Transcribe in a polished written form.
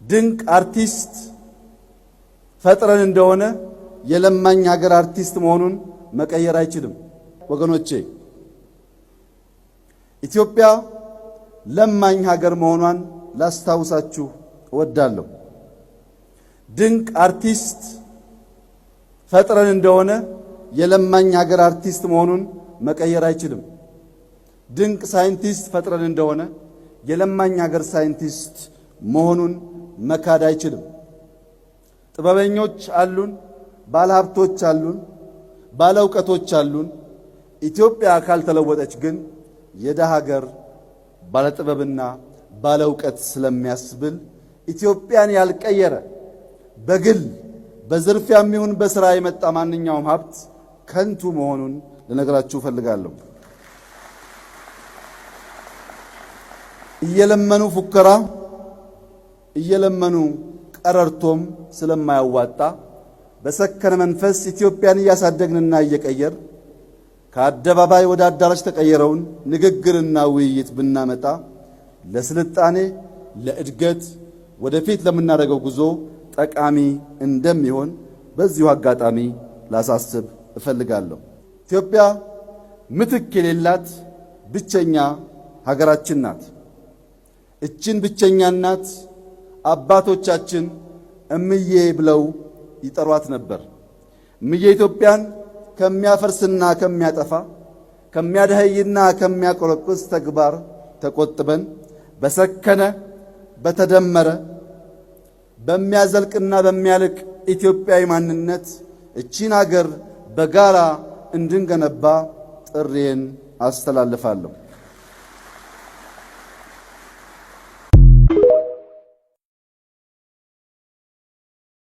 ድንቅ አርቲስት ፈጥረን እንደሆነ የለማኝ ሀገር አርቲስት መሆኑን መቀየር አይችልም። ወገኖቼ ኢትዮጵያ ለማኝ ሀገር መሆኗን ላስታውሳችሁ እወዳለሁ። ድንቅ አርቲስት ፈጥረን እንደሆነ የለማኝ ሀገር አርቲስት መሆኑን መቀየር አይችልም። ድንቅ ሳይንቲስት ፈጥረን እንደሆነ የለማኝ ሀገር ሳይንቲስት መሆኑን መካድ አይችልም። ጥበበኞች አሉን፣ ባለሀብቶች አሉን፣ ባለእውቀቶች አሉን። ኢትዮጵያ ካልተለወጠች ግን የደሃ ሀገር ባለጥበብና ባለእውቀት ስለሚያስብል ኢትዮጵያን ያልቀየረ በግል በዝርፊያም ይሁን በሥራ የመጣ ማንኛውም ሀብት ከንቱ መሆኑን ልነግራችሁ እፈልጋለሁ። እየለመኑ ፉከራ እየለመኑ ቀረርቶም ስለማያዋጣ በሰከነ መንፈስ ኢትዮጵያን እያሳደግንና እየቀየር ከአደባባይ ወደ አዳራሽ ተቀየረውን ንግግርና ውይይት ብናመጣ ለስልጣኔ፣ ለእድገት፣ ወደፊት ለምናደርገው ጉዞ ጠቃሚ እንደሚሆን በዚሁ አጋጣሚ ላሳስብ እፈልጋለሁ። ኢትዮጵያ ምትክ የሌላት ብቸኛ ሀገራችን ናት። እችን ብቸኛ እናት አባቶቻችን እምዬ ብለው ይጠሯት ነበር። እምዬ ኢትዮጵያን ከሚያፈርስና ከሚያጠፋ ከሚያደኸይና ከሚያቆለቁስ ተግባር ተቆጥበን በሰከነ በተደመረ በሚያዘልቅና በሚያልቅ ኢትዮጵያዊ ማንነት እቺን ሀገር በጋራ እንድንገነባ ጥሪዬን አስተላልፋለሁ።